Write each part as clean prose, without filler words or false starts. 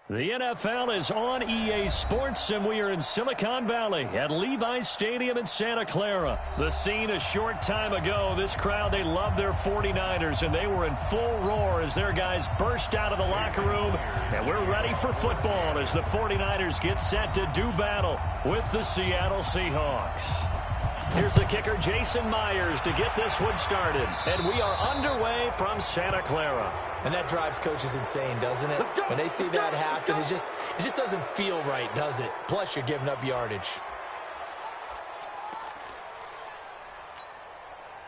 The NFL is on EA Sports, and we are in Silicon Valley at Levi's Stadium in Santa Clara. The scene a short time ago, this crowd, they love their 49ers, and they were in full roar as their guys burst out of the locker room. And we're ready for football as the 49ers get set to do battle with the Seattle Seahawks. Here's the kicker, Jason Myers, to get this one started. And we are underway from Santa Clara. And that drives coaches insane, doesn't it? When they see that happen, it just doesn't feel right, does it? Plus, you're giving up yardage.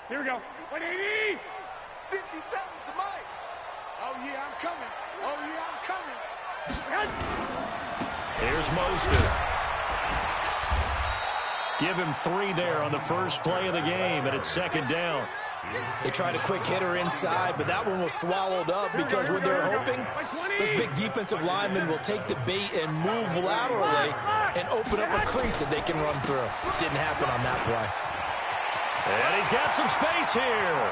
Here we go. 180! 50 seconds to Mike. Oh, yeah, I'm coming. Oh, yeah, I'm coming. Here's Mostert. Give him 3 there on the first play of the game, and it's second down. They tried a quick hitter inside, but that one was swallowed up because what they're hoping, this big defensive lineman will take the bait and move laterally and open up a crease that they can run through. Didn't happen on that play. And he's got some space here.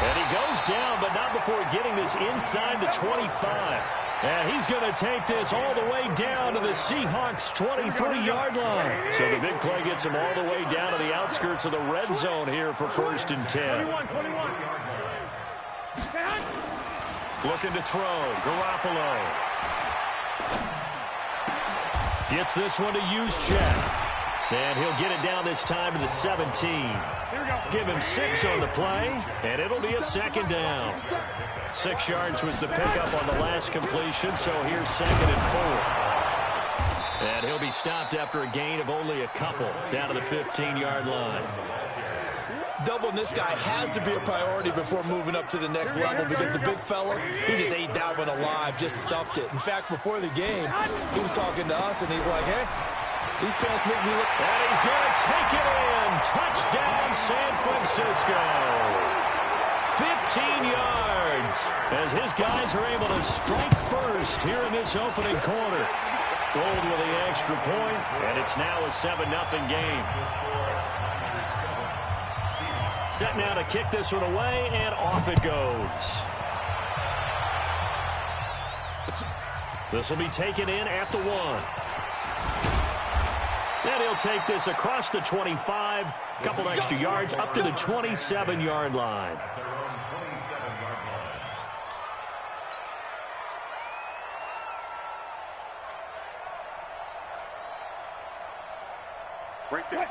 And he goes down, but not before getting this inside the 25. And he's going to take this all the way down to the Seahawks' 23-yard line. So the big play gets him all the way down to the outskirts of the red zone here for 1st and 10. 21. Looking to throw. Garoppolo. Gets this one to Juszczyk. And he'll get it down this time to the 17. Give him 6 on the play, and it'll be a second down. 6 yards was the pickup on the last completion, so here's 2nd and 4. And he'll be stopped after a gain of only a couple, down to the 15-yard line. Doubling this guy has to be a priority before moving up to the next level because the big fella, he just ate that one alive, just stuffed it. In fact, before the game, he was talking to us, and he's like, hey, these pants make me look... And he's going to take it in. Touchdown, San Francisco. 15 yards as his guys are able to strike first here in this opening quarter. Gold with the extra point, and it's now a 7-0 game. Set now to kick this one away, and off it goes. This will be taken in at the 1. And he'll take this across the 25, a couple extra yards up to the 27-yard line.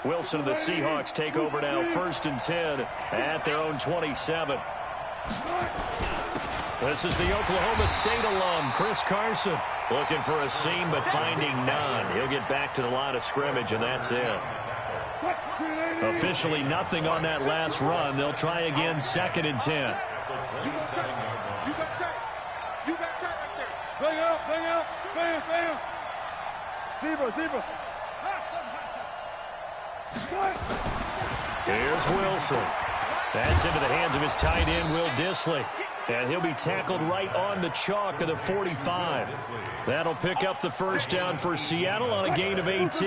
Wilson and the Seahawks take over now, 1st and 10 at their own 27. This is the Oklahoma State alum, Chris Carson, looking for a seam but finding none. He'll get back to the line of scrimmage, and that's it. Officially nothing on that last run. They'll try again, 2nd and 10. You got tight. You got tight right there. Bang out. Zebra. Here's Wilson. That's into the hands of his tight end, Will Dissly. And he'll be tackled right on the chalk of the 45. That'll pick up the first down for Seattle on a gain of 18. Check.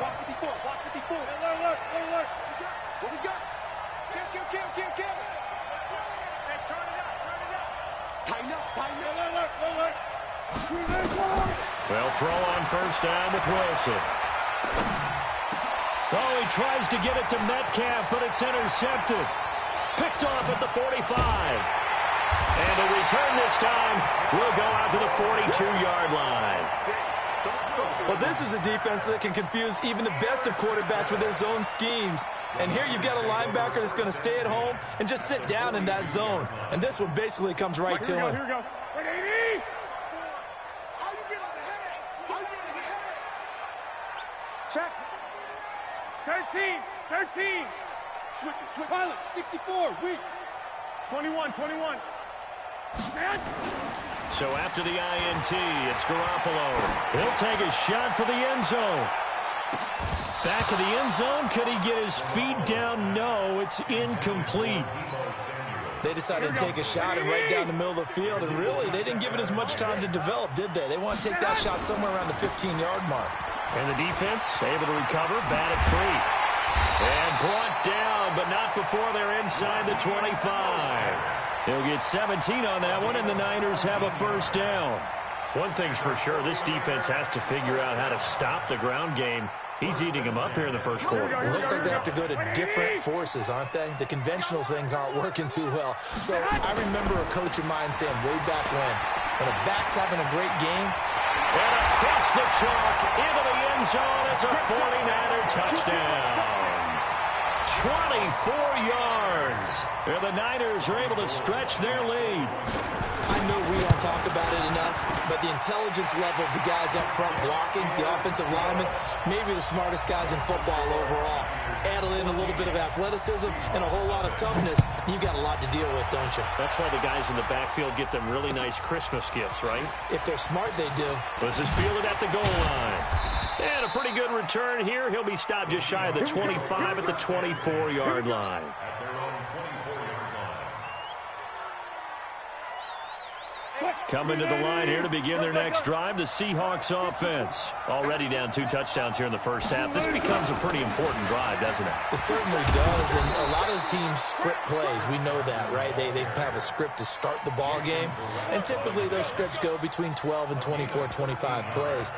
Watch 54. Alert. What we got? Kill. Hey, turn it up. Tighten up. Alert. They'll throw on first down with Wilson. Oh, he tries to get it to Metcalf, but it's intercepted. Picked off at the 45. And a return this time will go out to the 42-yard line. Well, this is a defense that can confuse even the best of quarterbacks with their zone schemes. And here you've got a linebacker that's going to stay at home and just sit down in that zone. And this one basically comes right to him. Here we go. 180! How you get on the head? Check. 13. Switch. Pilot, 64, weak. 21. So after the INT, it's Garoppolo. He'll take a shot for the end zone. Back of the end zone. Could he get his feet down? No, it's incomplete. They decided to take a shot and right down the middle of the field, and really, they didn't give it as much time to develop, did they? They want to take that shot somewhere around the 15-yard mark. And the defense able to recover, batted free. And brought down, but not before they're inside the 25. He'll get 17 on that one, and the Niners have a first down. One thing's for sure, this defense has to figure out how to stop the ground game. He's eating them up here in the first quarter. It looks like they have to go to different forces, aren't they? The conventional things aren't working too well. So I remember a coach of mine saying way back when a back's having a great game. And across the chalk, into the end zone, it's a 49er touchdown. 24 yards. And the Niners are able to stretch their lead. I know we don't talk about it enough, but the intelligence level of the guys up front blocking, the offensive linemen, maybe the smartest guys in football overall. Add in a little bit of athleticism and a whole lot of toughness, you've got a lot to deal with, don't you? That's why the guys in the backfield get them really nice Christmas gifts, right? If they're smart, they do. This is fielded at the goal line. And a pretty good return here. He'll be stopped just shy of the 25 at the 24-yard line. Coming to the line here to begin their next drive, the Seahawks offense. Already down 2 touchdowns here in the first half. This becomes a pretty important drive, doesn't it? It certainly does, and a lot of the teams script plays. We know that, right? They have a script to start the ball game, and typically those scripts go between 12 and 24, 25 plays.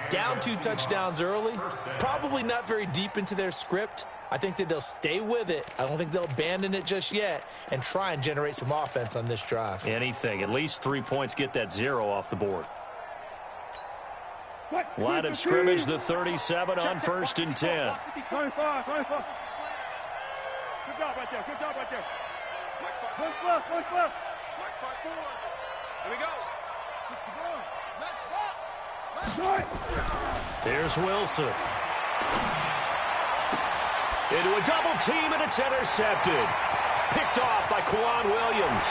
Down 2 touchdowns early, probably not very deep into their script. I think that they'll stay with it. I don't think they'll abandon it just yet and try and generate some offense on this drive. Anything. At least 3 points, get that 0 off the board. Line of scrimmage, the 37 on 1st and 10. 25. Good job right there. Good job right there. Push left. Here we go. Here's Wilson. Into a double team, and it's intercepted. Picked off by Quan Williams.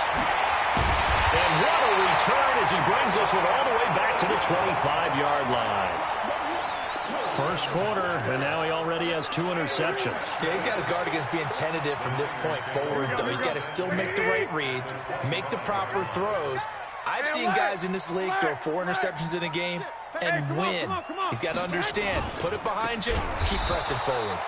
And what a return as he brings this one all the way back to the 25-yard line. First quarter, and now he already has 2 interceptions. Yeah, he's got to guard against being tentative from this point forward, though. He's got to still make the right reads, make the proper throws. I've seen guys in this league throw 4 interceptions in a game and win. He's got to understand, put it behind you, keep pressing forward.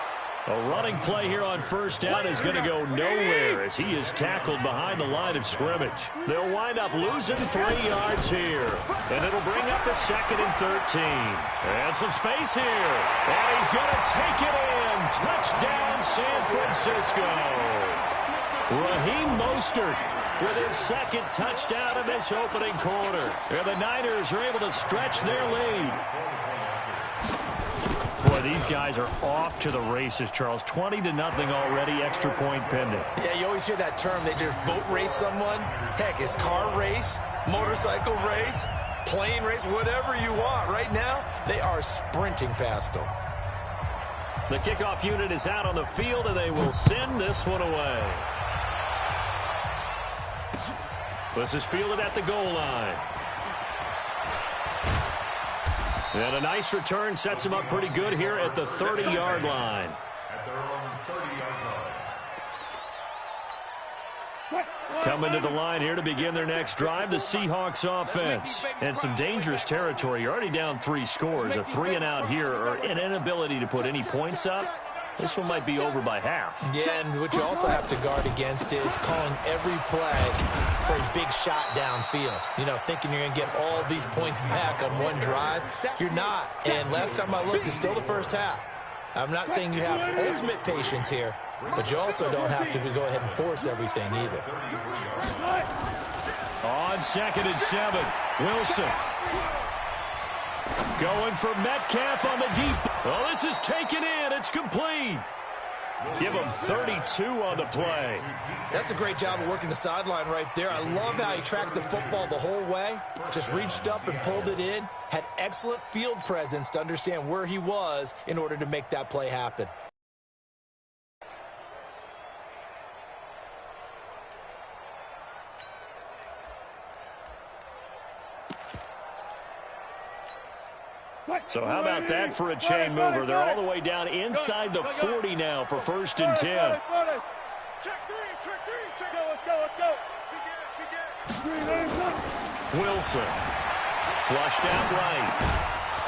A running play here on first down is going to go nowhere as he is tackled behind the line of scrimmage. They'll wind up losing 3 yards here. And it'll bring up a 2nd and 13. And some space here. And he's going to take it in. Touchdown, San Francisco. Raheem Mostert with his 2nd touchdown of this opening quarter. And the Niners are able to stretch their lead. Boy, these guys are off to the races, Charles. 20-0 already, extra point pending. Yeah, you always hear that term. They just boat race someone. Heck, it's car race, motorcycle race, plane race, whatever you want. Right now, they are sprinting past them. The kickoff unit is out on the field, and they will send this one away. This is fielded at the goal line. And a nice return sets him up pretty good here at the 30-yard line. Coming to the line here to begin their next drive, the Seahawks offense. And some dangerous territory. You're already down 3 scores. A 3-and-out here, or an inability to put any points up. This one might be over by half. Yeah, and what you also have to guard against is calling every play for a big shot downfield. You know, thinking you're going to get all these points back on one drive. You're not. And last time I looked, it's still the first half. I'm not saying you have ultimate patience here, but you also don't have to go ahead and force everything either. On 2nd and 7, Wilson. Going for Metcalf on the deep. Oh, this is taken in. It's complete. Give him 32 on the play. That's a great job of working the sideline right there. I love how he tracked the football the whole way. Just reached up and pulled it in. Had excellent field presence to understand where he was in order to make that play happen. So how about that for a chain mover? They're all the way down inside the 40 now for 1st and 10. Check 3, check. Let's go. Wilson. Flushed out right.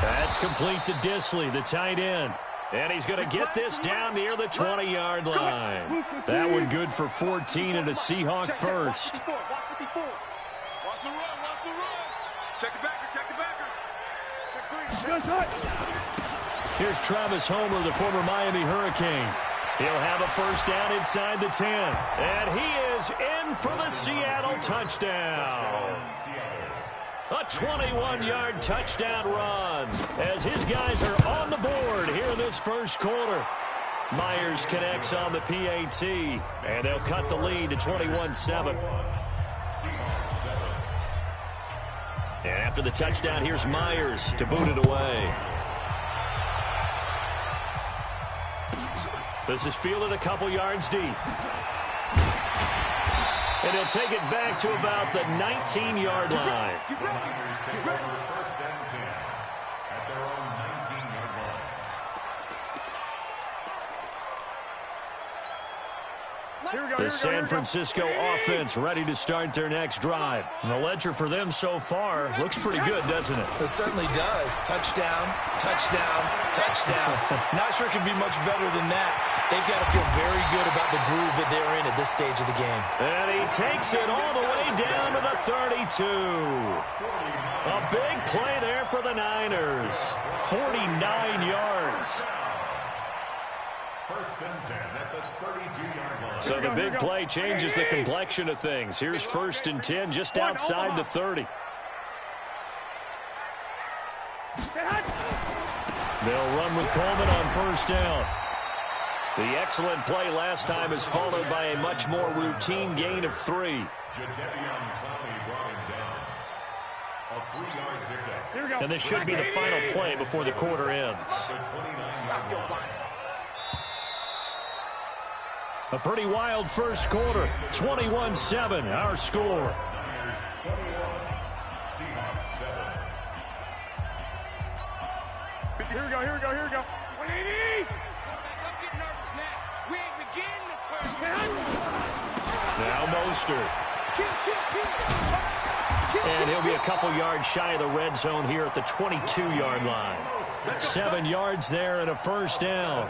That's complete to Disley, the tight end. And he's going to get this down near the 20-yard line. That one good for 14 and a Seahawk first. Watch the run, watch the run. Check the backer, check the backer. Check three. Here's Travis Homer, the former Miami Hurricane. He'll have a first down inside the 10. And he is in for the Seattle touchdown. A 21-yard touchdown run as his guys are on the board here in this first quarter. Myers connects on the PAT, and they'll cut the lead to 21-7. And after the touchdown, here's Myers to boot it away. This is fielded a couple yards deep. And he'll take it back to about the 19-yard line. First and 10 at their own 19-yard line. The San Francisco offense ready to start their next drive. And the ledger for them so far looks pretty good, doesn't it? It certainly does. Touchdown, touchdown, touchdown. Not sure it can be much better than that. They've got to feel very good about the groove that they're in at this stage of the game. And he takes it all the way down to the 32. A big play there for the Niners. 49 yards. First and 10 at the 32-yard line. So the big play changes the complexion of things. Here's first and 10 just outside the 30. They'll run with Coleman on first down. The excellent play last time is followed by a much more routine gain of 3. Jadeveon Clowney brought him down. A 3-yard pickup. And this should be the final play before the quarter ends. Stop your whining. A pretty wild first quarter. 21-7, our score. Here we go. 180. We ain't beginning the first Now Mostert. And he'll be a couple yards shy of the red zone here at the 22-yard line. 7 yards there and a first down.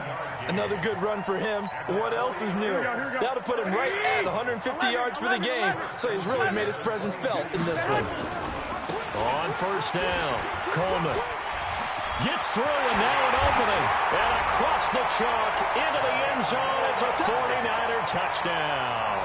Another good run for him. What else is new? That'll put him right at 150 yards for the game, so he's really made his presence felt in this one. On first down, Coleman gets through, and now an opening. And across the chalk into the end zone. It's a 49er touchdown.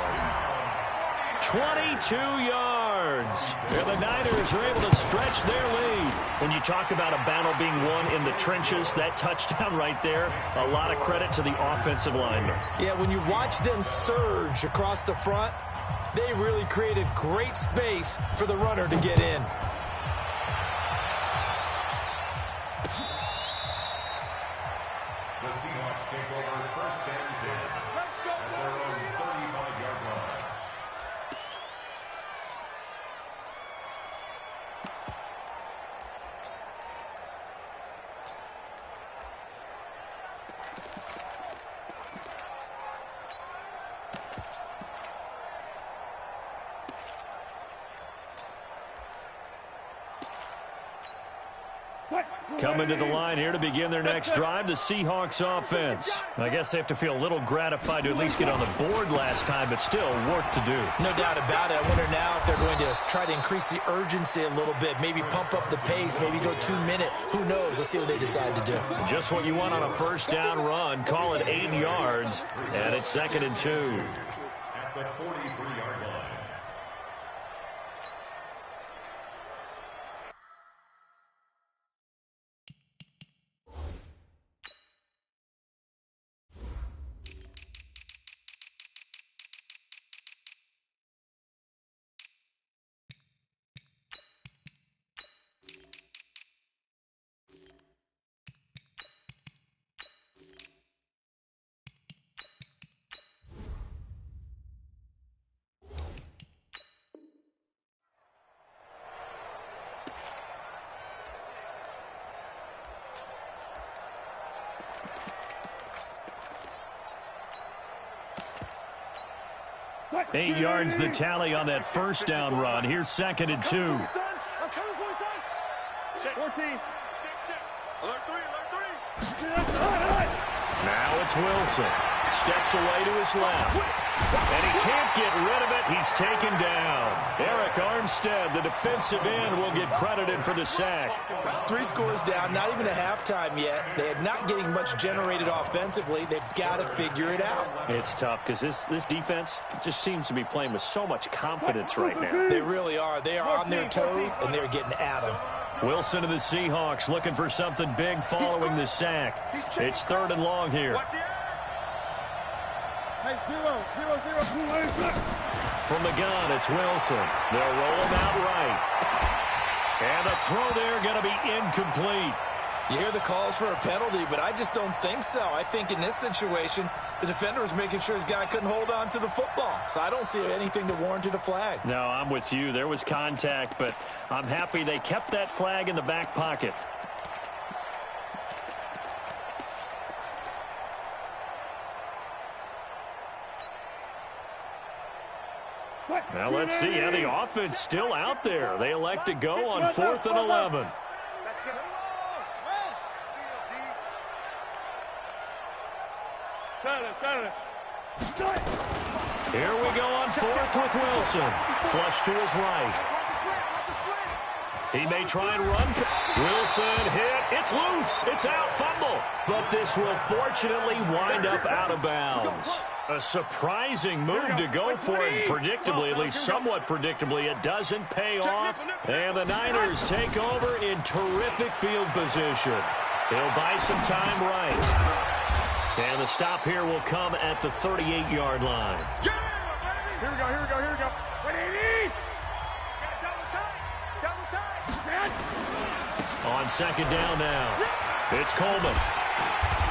22 yards. And the Niners are able to stretch their lead. When you talk about a battle being won in the trenches, that touchdown right there, a lot of credit to the offensive linemen. Yeah, when you watch them surge across the front, they really created great space for the runner to get in. The Seahawks take over first and 10 at their own 35-yard line. Coming to the line here to begin their next drive, the Seahawks offense. I guess they have to feel a little gratified to at least get on the board last time, but still work to do. No doubt about it. I wonder now if they're going to try to increase the urgency a little bit, maybe pump up the pace, maybe go 2-minute. Who knows? Let's see what they decide to do. Just what you want on a first down run. Call it 8 yards, and it's 2nd and 2. At the 43-yard line. Eight yards the tally on that first down run. Here's 2nd and 2. I'm coming for you, son. 14. Alert three, alert three. Now it's Wilson. Steps away to his left. And he can't get rid of it. He's taken down. Eric Armstead, the defensive end, will get credited for the sack. 3 scores down, not even a halftime yet. They are not getting much generated offensively. They've got to figure it out. It's tough because this defense just seems to be playing with so much confidence right now. They really are. They are on their toes, and they're getting at them. Wilson of the Seahawks looking for something big following the sack. It's 3rd and long here. Hey, 0, 0, 0. From the gun, it's Wilson. They'll roll him out right. And the throw there going to be incomplete. You hear the calls for a penalty, but I just don't think so. I think in this situation, the defender was making sure his guy couldn't hold on to the football. So I don't see anything that warranted a flag. No, I'm with you. There was contact, but I'm happy they kept that flag in the back pocket. Now let's see how the offense still out there. They elect to go on 4th and 11. Let's get it. Here we go on 4th with Wilson. Flush to his right. He may try and run. Wilson hit. It's loose. It's out. Fumble. But this will fortunately wind up out of bounds. A surprising move to go for it. Predictably, at least somewhat predictably, it doesn't pay off. And the Niners take over in terrific field position. They'll buy some time right. And the stop here will come at the 38-yard line. Here we go, here we go, here we go. 180! On 2nd down now, it's Coleman.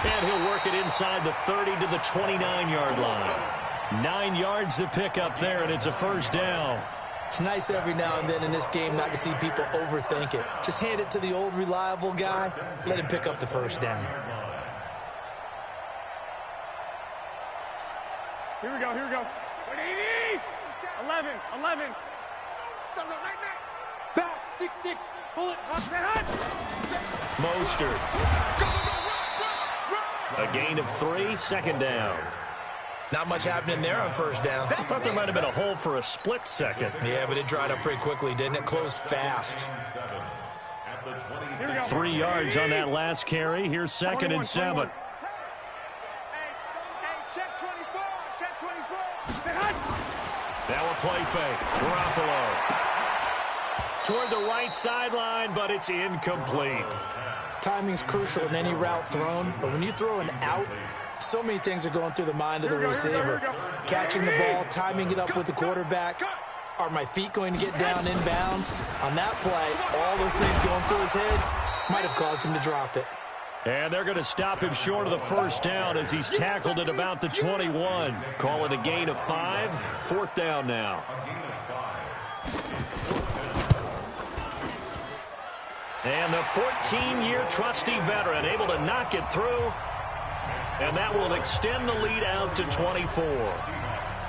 And he'll work it inside the 30 to the 29-yard line. 9 yards to pick up there, and it's a 1st down. It's nice every now and then in this game not to see people overthink it. Just hand it to the old reliable guy. Let him pick up the 1st down. Here we go, here we go. 180! 11, 11. Back, 6-6. Pull it, hot, Mostert. A gain of 3, 2nd down. Not much happening there on 1st down. I thought there might have been a hole for a split second. Yeah, but it dried up pretty quickly, didn't it? Closed fast. 3 yards on that last carry. Here's 2nd and 7. Check 24, check 24. Now a play fake. Garoppolo. Toward the right sideline, but it's incomplete. Timing's crucial in any route thrown, but when you throw an out, so many things are going through the mind of the receiver. Catching the ball, timing it up with the quarterback. Are my feet going to get down in bounds? On that play, all those things going through his head might have caused him to drop it. And they're going to stop him short of the 1st down as he's tackled at about the 21. Call it a gain of 5. 4th down now. And the 14-year trusty veteran able to knock it through. And that will extend the lead out to 24.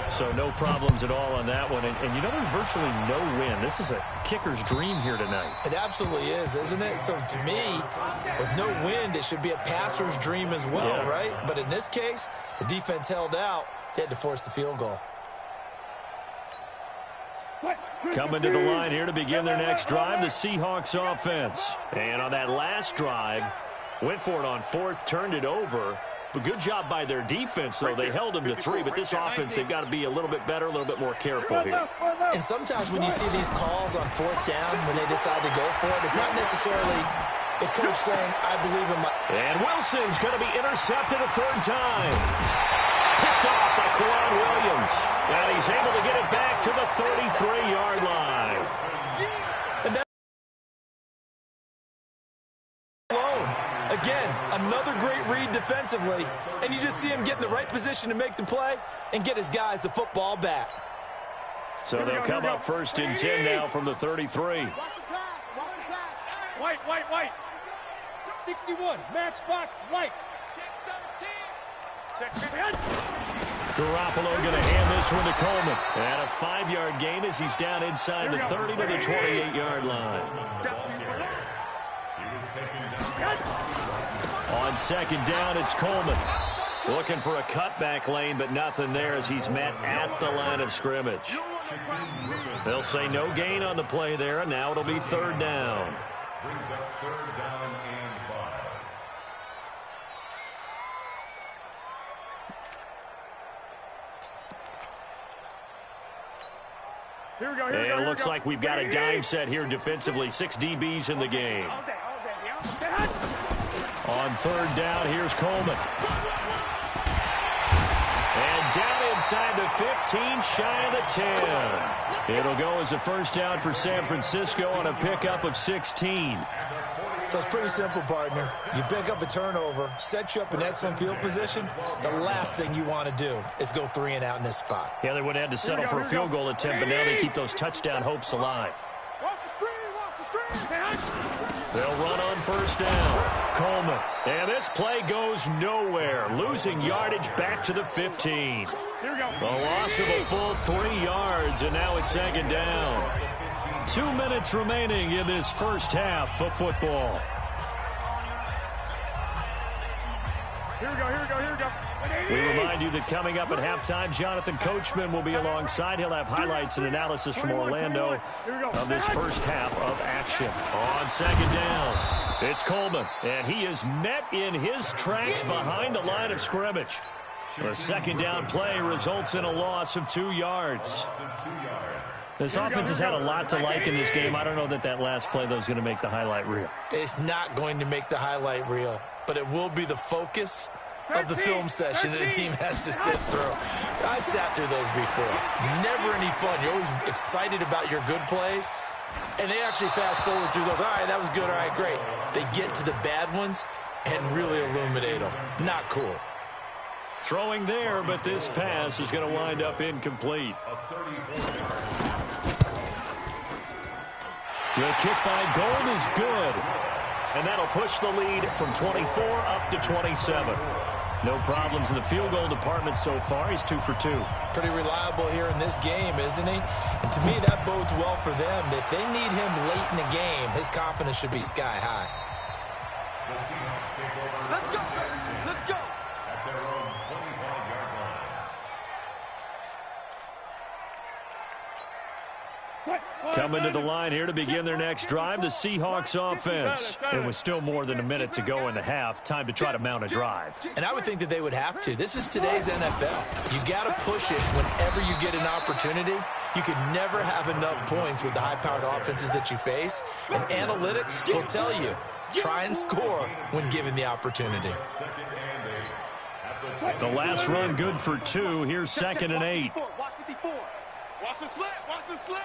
So no problems at all on that one. And you know, there's virtually no win. This is a kicker's dream here tonight. It absolutely is, isn't it? So to me, with no wind, it should be a passer's dream as well, right? But in this case, the defense held out. They had to force the field goal. Coming to the line here to begin their next drive, the Seahawks offense. And on that last drive, went for it on 4th, turned it over. But good job by their defense, though. They held them to 3, but this offense, they've got to be a little bit better, a little bit more careful here. And sometimes when you see these calls on 4th down, when they decide to go for it, it's not necessarily the coach saying, I believe in my... And Wilson's going to be intercepted a 3rd time. Picked off by Kwan Williams. And he's able to get it back to the 33-yard line. And that alone, again, another great read defensively. And you just see him get in the right position to make the play and get his guys the football back. So they'll come up 1st and 10 now from the 33. White, white, white. 61, matchbox, white. Check 13. Garoppolo going to hand this one to Coleman. And a 5-yard gain as he's down inside the 30 to the 28-yard line. On second down, it's Coleman. Looking for a cutback lane, but nothing there as he's met at the line of scrimmage. They'll say no gain on the play there, and now it'll be third down. Brings up third down and 5. Here we go, And it looks like we've got a dime set here defensively. 6 DBs in the game. On third down, here's Coleman. And down inside the 15, shy of the 10. It'll go as a first down for San Francisco on a pickup of 16. So it's pretty simple, partner. You pick up a turnover, set you up in excellent field position. The last thing you want to do is go 3 and out in this spot. Yeah, they would have had to settle for a field goal attempt, but now they keep those touchdown hopes alive. They'll run on first down. Coleman. And this play goes nowhere. Losing yardage back to the 15. The loss of a full 3 yards, and now it's second down. 2 minutes remaining in this first half of football. Here we go. We remind you that coming up at halftime, Jonathan Coachman will be alongside. He'll have highlights and analysis from Orlando of this first half of action. On second down, it's Coleman, and he is met in his tracks behind the line of scrimmage. The second down play results in a loss of 2 yards. This offense has had a lot to like in this game. I don't know that last play, though, is going to make the highlight reel. It's not going to make the highlight reel, but it will be the focus of the film session that the team has to sit through. I've sat through those before. Never any fun. You're always excited about your good plays, and they actually fast forward through those. All right, that was good. All right, great. They get to the bad ones and really illuminate them. Not cool. Throwing there, but this pass is going to wind up incomplete. The kick by Gold is good. And that'll push the lead from 24 up to 27. No problems in the field goal department so far. He's 2 for 2. Pretty reliable here in this game, isn't he? And to me, that bodes well for them. If they need him late in the game, his confidence should be sky high. Let's go. Let's go. At their own 25-yard line. Coming to the line here to begin their next drive, the Seahawks offense. It was still more than a minute to go in the half. Time to try to mount a drive. And I would think that they would have to. This is today's NFL. You got to push it whenever you get an opportunity. You can never have enough points with the high-powered offenses that you face. And analytics will tell you, try and score when given the opportunity. The last run good for 2. Here's 2nd and 8. Watch 54. Watch the slant. Watch the slant.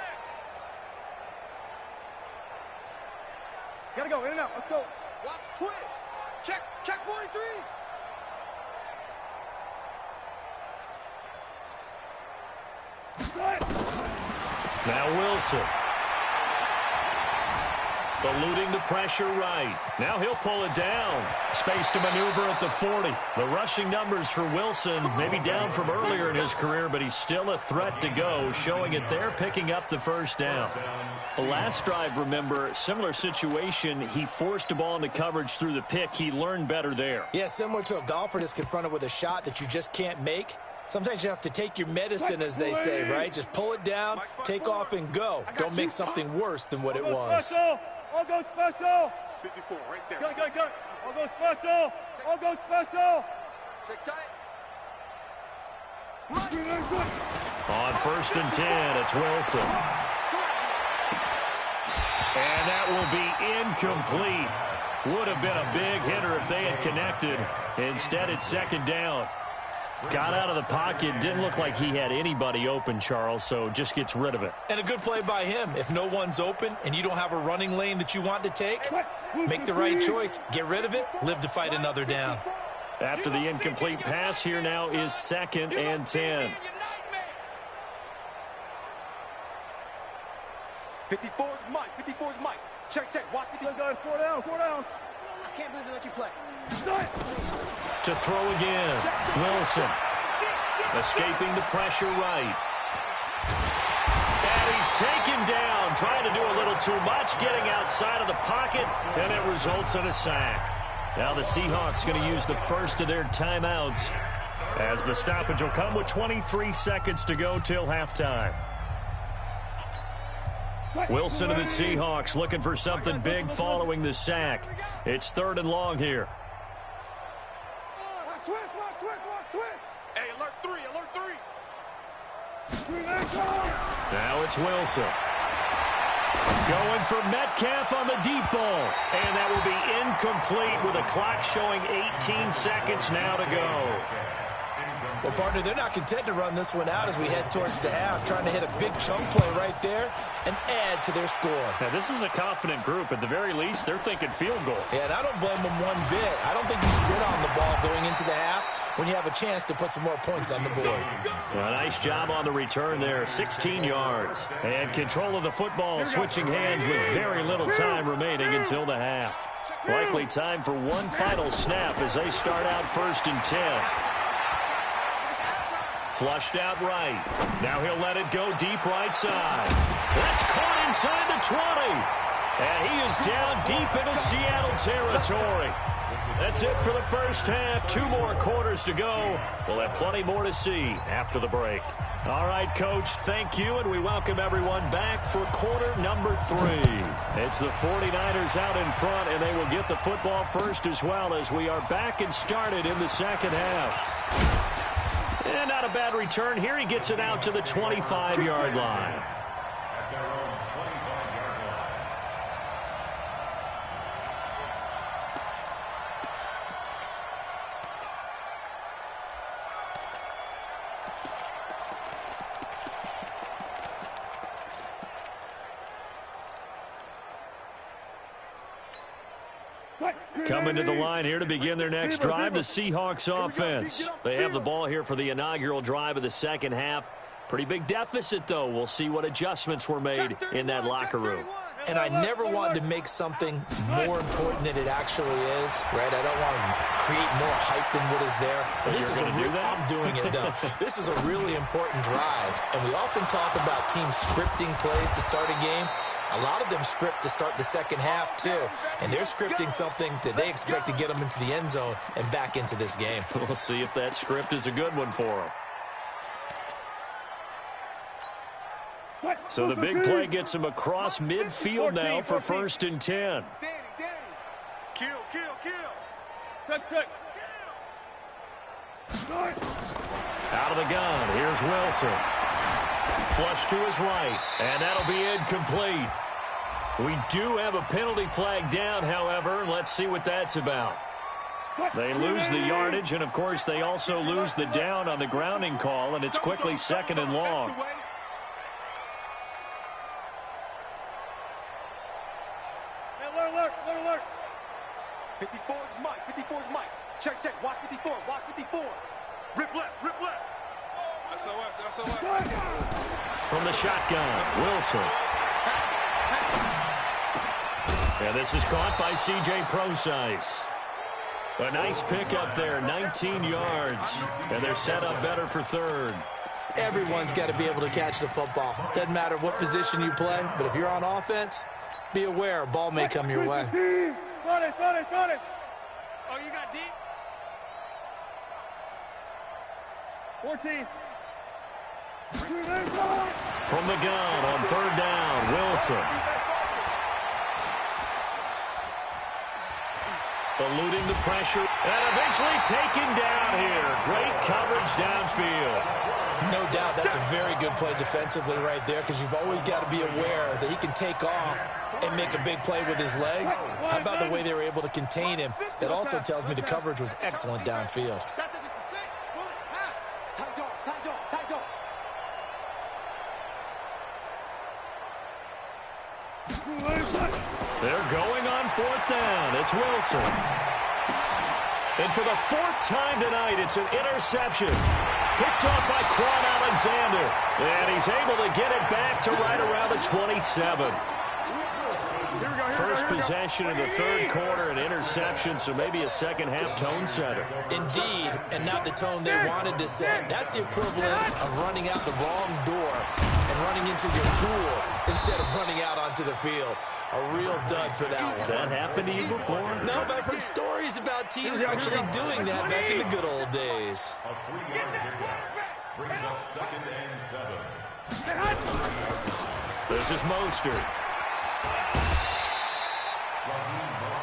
Gotta go, in and out, let's go. Watch twist. Check 43. Now Wilson. Eluding the pressure right. Now he'll pull it down. Space to maneuver at the 40. The rushing numbers for Wilson maybe down from earlier in his career, but he's still a threat to go, showing it there, picking up the first down. The last drive, remember, similar situation. He forced a ball into coverage through the pick. He learned better there. Yeah, similar to a golfer that's confronted with a shot that you just can't make. Sometimes you have to take your medicine, as they say, right? Just pull it down, take off, and go. Don't make something worse than what it was. All go special. 54 right there. Go. All go special. All go special. Check tight. On 1st and 10, it's Wilson. And that will be incomplete. Would have been a big hitter if they had connected. Instead, it's 2nd down. Got out of the pocket. Didn't look like he had anybody open, Charles, so just gets rid of it. And a good play by him. If no one's open and you don't have a running lane that you want to take, make the right choice. Get rid of it. Live to fight another down. After the incomplete pass, here now is 2nd and 10. 54's Mike. 54's Mike. Check. Watch 54. Go, 4 down. I can't believe they let you play. To throw again. Wilson. Escaping the pressure right. And he's taken down, trying to do a little too much, getting outside of the pocket, and it results in a sack. Now the Seahawks going to use the first of their timeouts, as the stoppage will come with 23 seconds to go till halftime. Wilson of the Seahawks looking for something big following the sack. It's 3rd and long here. Switch. Hey, alert 3. Now it's Wilson. Going for Metcalf on the deep ball. And that will be incomplete with a clock showing 18 seconds now to go. Well, partner, they're not content to run this one out as we head towards the half, trying to hit a big chunk play right there and add to their score. Now, this is a confident group. At the very least, they're thinking field goal. Yeah, and I don't blame them one bit. I don't think you sit on the ball going into the half when you have a chance to put some more points on the board. Well, nice job on the return there, 16 yards. And control of the football switching hands with very little time remaining until the half. Likely time for one final snap as they start out 1st and 10. Flushed out right. Now he'll let it go deep right side. That's caught inside the 20. And he is down deep into Seattle territory. That's it for the first half. 2 more quarters to go. We'll have plenty more to see after the break. All right, Coach, thank you, and we welcome everyone back for quarter number 3. It's the 49ers out in front, and they will get the football first as well as we are back and started in the second half. And not a bad return here. He gets it out to the 25-yard line. At their own 25-yard line. Coming to the line here to begin their next drive, the Seahawks offense. They have the ball here for the inaugural drive of the second half. Pretty big deficit, though. We'll see what adjustments were made in that locker room. And I never wanted to make something more important than it actually is, right? I don't want to create more hype than what is there. But this is I'm doing it, though. This is a really important drive. And we often talk about teams scripting plays to start a game. A lot of them script to start the second half, too. And they're scripting something that they expect to get them into the end zone and back into this game. We'll see if that script is a good one for them. So the big play gets him across midfield now for 1st and 10. Kill. Check. Out of the gun, here's Wilson. Flush to his right, and that'll be incomplete. We do have a penalty flag down, however. Let's see what that's about. They lose the yardage, and, of course, they also lose the down on the grounding call, and it's quickly 2nd and long. Alert. 54 is Mike. Check. Watch 54. Rip left. SOS. From the shotgun, Wilson. And this is caught by C.J. Procise. A nice pickup there, 19 yards. And they're set up better for 3rd. Everyone's got to be able to catch the football. Doesn't matter what position you play, but if you're on offense, be aware a ball may come your way. Got it. Oh, you got deep? 14. From the gun on 3rd down, Wilson. Eluding the pressure and eventually taken down here. Great coverage downfield. No doubt that's a very good play defensively right there, because you've always got to be aware that he can take off and make a big play with his legs. How about the way they were able to contain him? That also tells me the coverage was excellent downfield. They're going on 4th down. It's Wilson. And for the 4th time tonight, it's an interception. Picked off by Quan Alexander. And he's able to get it back to right around the 27. First possession in the 3rd quarter, an interception, so maybe a second half tone setter. Indeed, and not the tone they wanted to set. That's the equivalent of running out the wrong door and running running into your pool instead of running out onto the field. A real dud for that one. Has that happened to you before? No, but I've heard stories about teams actually doing that back in the good old days. A 3-yard pickup brings up 2nd and 7. This is Mostert.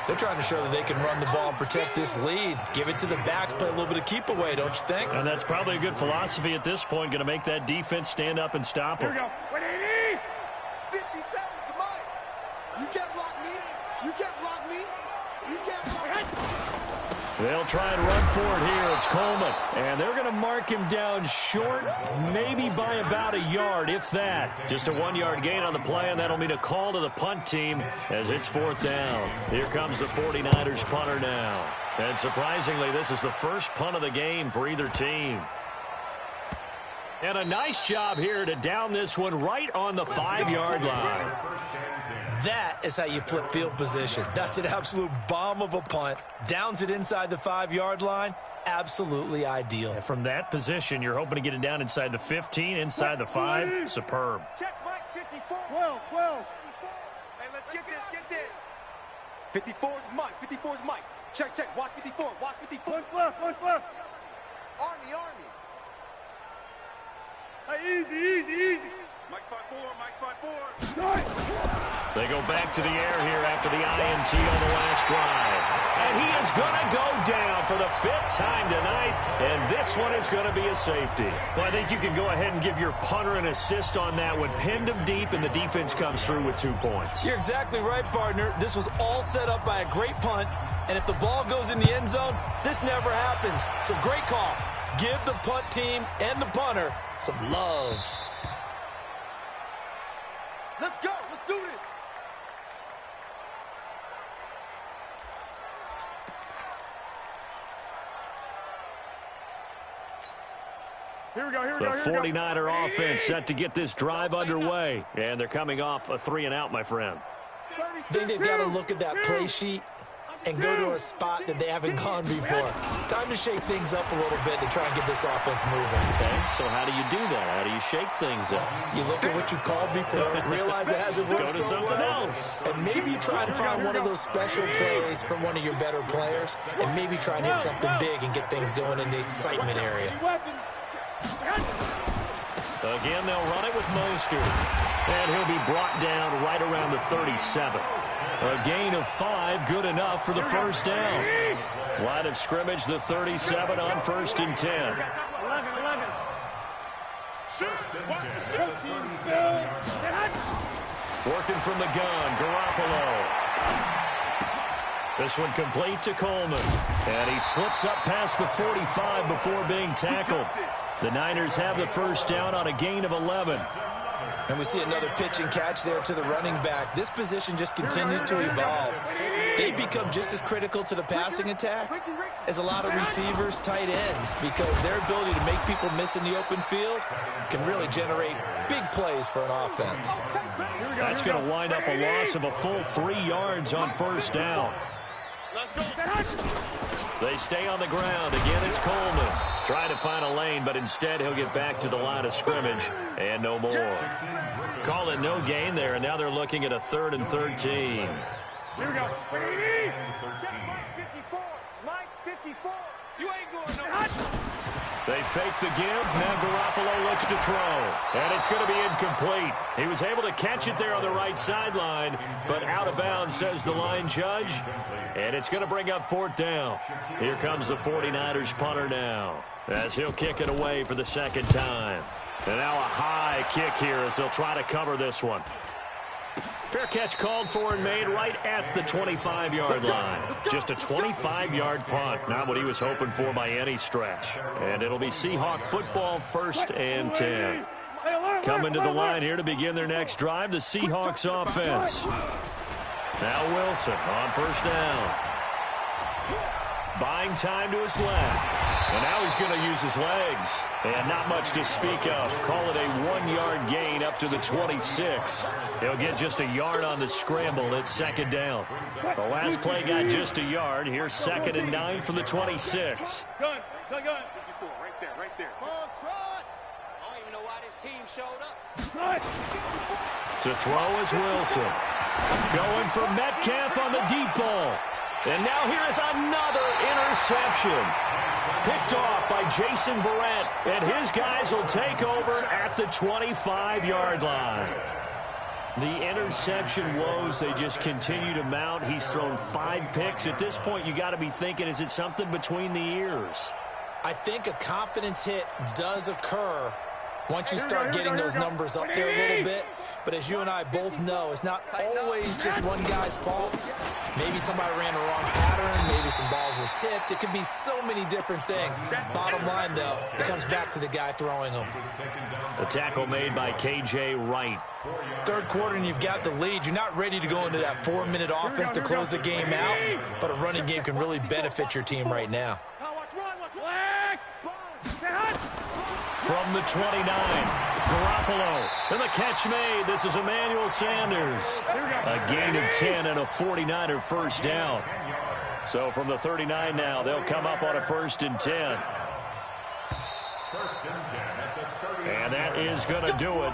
They're trying to show that they can run the ball and protect this lead. Give it to the backs, play a little bit of keep away, don't you think? And that's probably a good philosophy at this point, going to make that defense stand up and stop them. Here we go. 57 to Mike. You can't block me. You can't block me. You can't block me. They'll try and run for it here. It's Coleman. And they're going to mark him down short, maybe by about a yard, if that. Just a 1-yard gain on the play, and that'll mean a call to the punt team as it's 4th down. Here comes the 49ers punter now. And surprisingly, this is the first punt of the game for either team. And a nice job here to down this one right on the 5-yard line. That is how you flip field position. That's an absolute bomb of a punt. Downs it inside the 5-yard line. Absolutely ideal. And from that position, you're hoping to get it down inside the 15, inside the 5. Superb. Check Mike, 54. 12. Hey, let's get this. Get this. 54 is Mike. 54 is Mike. Check. Watch 54. Watch 54. One left. Army. Hey, easy. Mike 5-4. They go back to the air here after the INT on the last drive. And he is going to go down for the 5th time tonight, and this one is going to be a safety. Well, I think you can go ahead and give your punter an assist on that one. Pinned him deep, and the defense comes through with 2 points. You're exactly right, partner. This was all set up by a great punt, and if the ball goes in the end zone, this never happens. So great call. Give the punt team and the punter some love. Let's go. Let's do this. Here we go. The 49er offense set to get this drive underway. And they're coming off a 3-and-out, my friend. I think they've got to look at that play sheet and go to a spot that they haven't gone before. Time to shake things up a little bit to try and get this offense moving. Okay, so how do you do that? How do you shake things up? You look at what you called before, realize it hasn't worked Go to so something well, else. and maybe you try and find one of those special plays from one of your better players, and maybe try and hit something big and get things going in the excitement area. Again, they'll run it with Mostert. And he'll be brought down right around the 37. A gain of 5, good enough for the first down. Line of scrimmage, the 37 on 1st and 10. Working from the gun, Garoppolo. This one complete to Coleman. And he slips up past the 45 before being tackled. The Niners have the first down on a gain of 11. And we see another pitch and catch there to the running back. This position just continues to evolve. They become just as critical to the passing attack as a lot of receivers, tight ends, because their ability to make people miss in the open field can really generate big plays for an offense. That's going to wind up a loss of a full 3 yards on first down. They stay on the ground. Again, it's Coleman. Trying to find a lane, but instead he'll get back to the line of scrimmage and no more. Call it no gain there, and now they're looking at a 3rd and 13. Here we go. Check Mike 54. Mike 54. You ain't going no. They fake the give. Now Garoppolo looks to throw. And it's going to be incomplete. He was able to catch it there on the right sideline, but out of bounds, says the line judge. And it's going to bring up 4th down. Here comes the 49ers punter now, as he'll kick it away for the 2nd time. And now a high kick here as they'll try to cover this one. Fair catch called for and made right at the 25-yard line. Just a 25-yard punt, not what he was hoping for by any stretch. And it'll be Seahawk football, 1st and 10. Coming to the line here to begin their next drive, the Seahawks offense. Now Wilson on 1st down. Buying time to his left. And now he's going to use his legs. And not much to speak of. Call it a 1-yard gain up to the 26. He'll get just a yard on the scramble at 2nd down. The last play got just a yard. Here's 2nd and 9 from the 26. Gun. 54, right there. Ball trot. I don't even know To throw is Wilson. Going for Metcalf on the deep ball. And now here is another interception. Picked off by Jason Verrett. And his guys will take over at the 25-yard line. The interception woes, they just continue to mount. He's thrown 5 picks. At this point, you got to be thinking, is it something between the ears? I think a confidence hit does occur once you start getting those numbers up there a little bit. But as you and I both know, it's not always just one guy's fault. Maybe somebody ran the wrong pattern. Maybe some balls were tipped. It could be so many different things. Bottom line, though, it comes back to the guy throwing them. A tackle made by K.J. Wright. Third quarter and you've got the lead. You're not ready to go into that 4-minute offense to close the game out. But a running game can really benefit your team right now. From the 29, Garoppolo. And the catch made. This is Emmanuel Sanders. A gain of 10 and a 49er first down. So from the 39 now, they'll come up on a 1st and 10. And that is going to do it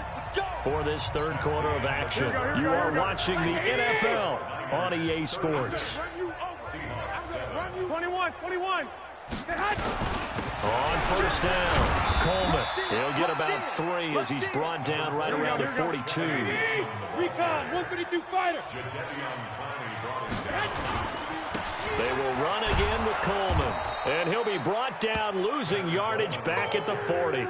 for this third quarter of action. You are watching the NFL on EA Sports. 21. On first down, Coleman. He'll get about 3 as he's brought down right around the 42. Recon, 132 fighter. They will run again with Coleman. And he'll be brought down, losing yardage back at the 40.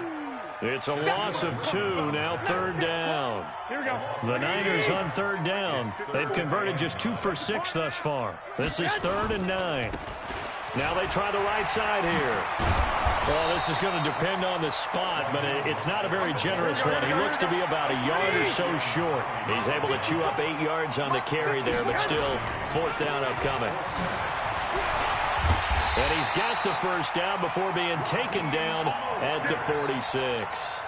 It's a loss of 2, now 3rd down. Here we go. The Niners on 3rd down. They've converted just 2 for 6 thus far. This is 3rd and 9. Now they try the right side here. Well, this is going to depend on the spot, but it's not a very generous one. He looks to be about a yard or so short. He's able to chew up 8 yards on the carry there, but still 4th down upcoming. And he's got the first down before being taken down at the 46.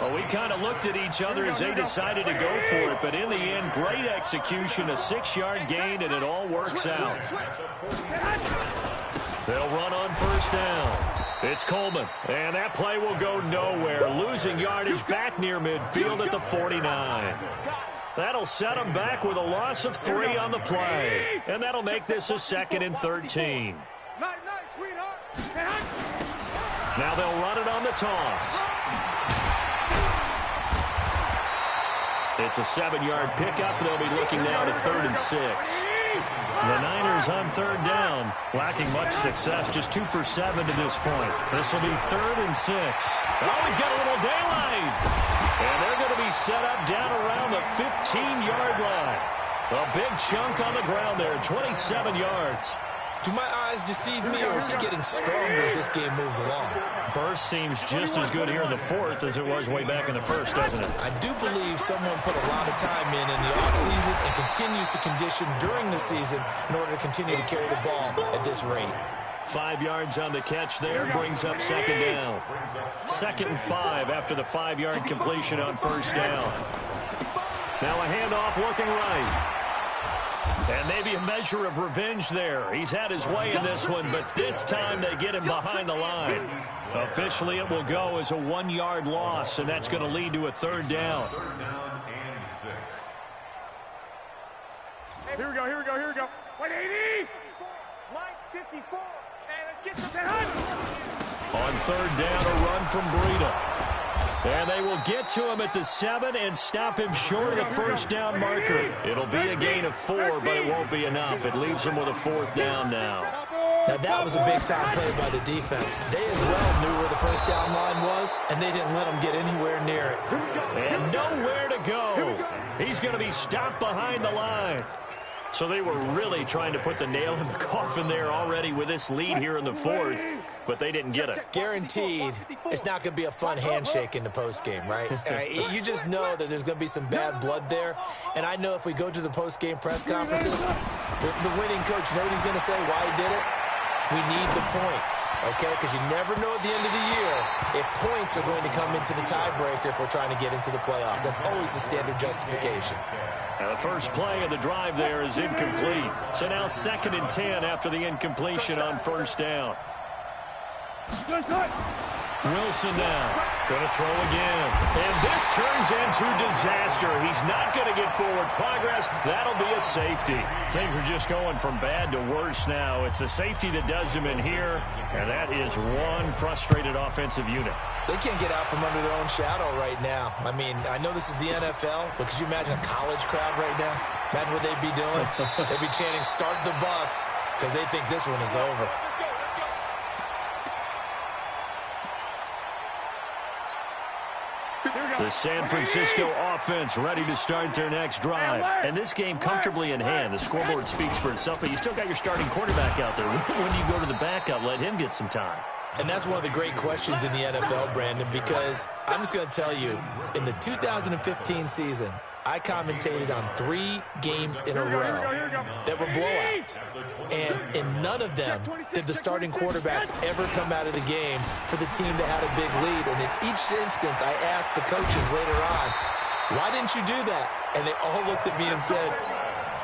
Well, we kind of looked at each other as they decided to go for it, but in the end, great execution, a 6-yard gain, and it all works out. They'll run on first down. It's Coleman, and that play will go nowhere, losing yardage back near midfield at the 49. That'll set them back with a loss of 3 on the play, and that'll make this a 2nd and 13. Now they'll run it on the toss. It's a 7-yard pickup. They'll be looking now to 3rd and 6. The Niners on 3rd down, lacking much success, just 2 for 7 to this point. This will be 3rd and 6. Oh, he's got a little daylight. And they're going to be set up down around the 15-yard line. A big chunk on the ground there, 27 yards. Do my eyes deceive me, or is he getting stronger as this game moves along? Burst seems just as good here in the 4th as it was way back in the 1st, doesn't it? I do believe someone put a lot of time in the offseason and continues to condition during the season in order to continue to carry the ball at this rate. 5 yards on the catch there, brings up 2nd down. 2nd and 5 after the 5-yard completion on first down. Now a handoff looking right. And maybe a measure of revenge there. He's had his way in this one, but this time they get him behind the line. Officially, it will go as a 1-yard loss, and that's going to lead to a 3rd down. 3rd down and 6. Here we go. 180. Line 54. Hey, let's get some On 3rd down, a run from Breida. And they will get to him at the 7 and stop him short of the first down marker. It'll be a gain of 4, but it won't be enough. It leaves him with a 4th down now. Now, that was a big-time play by the defense. They as well knew where the first down line was, and they didn't let him get anywhere near it. And nowhere to go. He's going to be stopped behind the line. So they were really trying to put the nail in the coffin there already with this lead here in the 4th, but they didn't get it. Guaranteed, it's not going to be a fun handshake in the postgame, right? You just know that there's going to be some bad blood there, and I know if we go to the postgame press conferences, the winning coach, you know what he's going to say, why he did it? We need the points, okay? Because you never know at the end of the year if points are going to come into the tiebreaker if we're trying to get into the playoffs. That's always the standard justification. Now the first play of the drive there is incomplete. So now 2nd and 10 after the incompletion on first down. Wilson now. Going to throw again. And this turns into disaster. He's not going to get forward progress. That'll be a safety. Things are just going from bad to worse now. It's a safety that does him in here, and that is one frustrated offensive unit. They can't get out from under their own shadow right now. I mean, I know this is the NFL, but could you imagine a college crowd right now? Imagine what they'd be doing. They'd be chanting, "Start the bus," because they think this one is over. The San Francisco offense ready to start their next drive. And this game comfortably in hand. The scoreboard speaks for itself, but you still got your starting quarterback out there. When do you go to the backup? Let him get some time. And that's one of the great questions in the NFL, Brandon, because I'm just going to tell you, in the 2015 season, I commentated on 3 games in a row that were blowouts. And in none of them did the starting quarterback ever come out of the game for the team that had a big lead. And in each instance, I asked the coaches later on, why didn't you do that? And they all looked at me and said,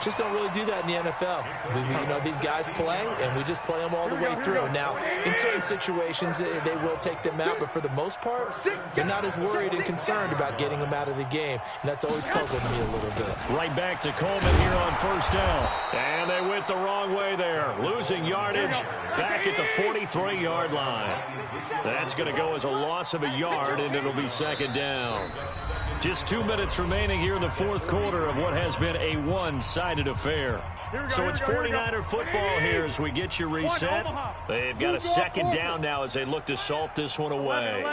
just don't really do that in the NFL. You know, these guys play, and we just play them all the way through. Now, in certain situations, they will take them out, but for the most part, they're not as worried and concerned about getting them out of the game, and that's always puzzled me a little bit. Right back to Coleman here on first down. And they went the wrong way there, losing yardage back at the 43-yard line. That's going to go as a loss of a yard, and it'll be second down. Just 2 minutes remaining here in the fourth quarter of what has been a one-sided affair. So it's 49er football here as we get you reset. They've got a second down now as they look to salt this one away.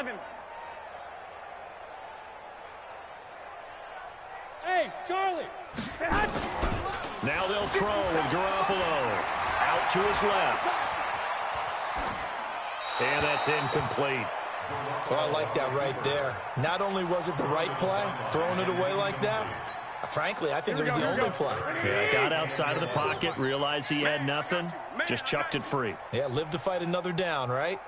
Hey, Charlie. Now they'll throw with Garoppolo. Out to his left. And that's incomplete. Well, I like that right there. Not only was it the right play, throwing it away like that, frankly, I think it was the only play. Yeah, got outside of the pocket, realized he had nothing, just chucked it free. Yeah, live to fight another down, right?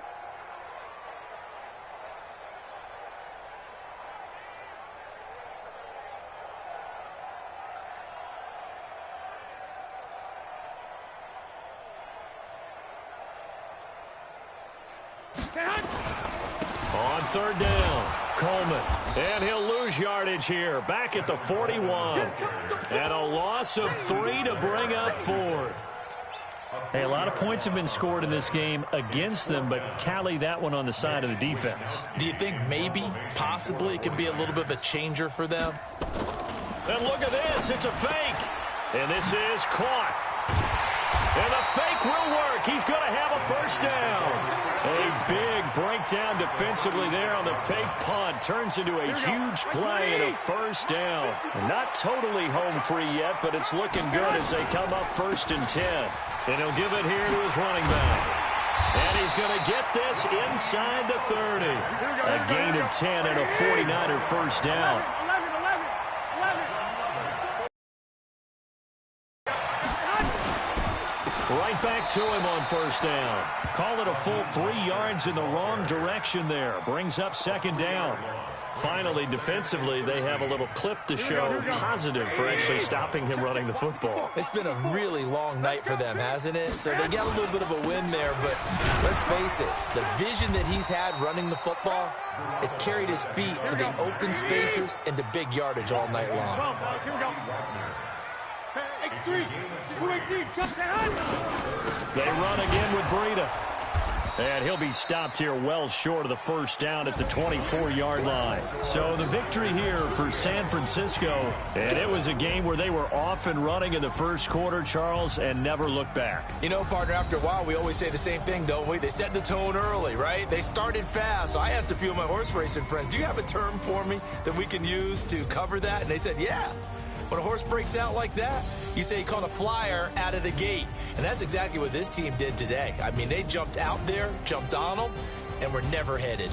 On third down, Coleman. And he'll lose yardage here. Back at the 41. And a loss of 3 to bring up fourth. Hey, a lot of points have been scored in this game against them, but tally that one on the side of the defense. Do you think maybe, possibly, it can be a little bit of a changer for them? And look at this. It's a fake. And this is caught. And the fake will work. He's going to have a first down. A big breakdown defensively there on the fake punt. Turns into a huge play and a first down. Not totally home free yet, but it's looking good as they come up 1st and 10. And he'll give it here to his running back. And he's going to get this inside the 30. A gain of 10 and a 49er first down. Right back to him on first down. Call it a full 3 yards in the wrong direction there. Brings up second down. Finally, defensively, they have a little clip to show positive for actually stopping him running the football. It's been a really long night for them, hasn't it? So they got a little bit of a win there, but let's face it, the vision that he's had running the football has carried his feet to the open spaces and to big yardage all night long. They run again with Breida. And he'll be stopped here well short of the first down at the 24-yard line. So the victory here for San Francisco. And it was a game where they were off and running in the first quarter, Charles, and never looked back. You know, partner, after a while, we always say the same thing, don't we? They set the tone early, right? They started fast. So I asked a few of my horse racing friends, do you have a term for me that we can use to cover that? And they said, yeah. When a horse breaks out like that, you say he caught a flyer out of the gate. And that's exactly what this team did today. I mean, they jumped out there, jumped on them, and were never headed.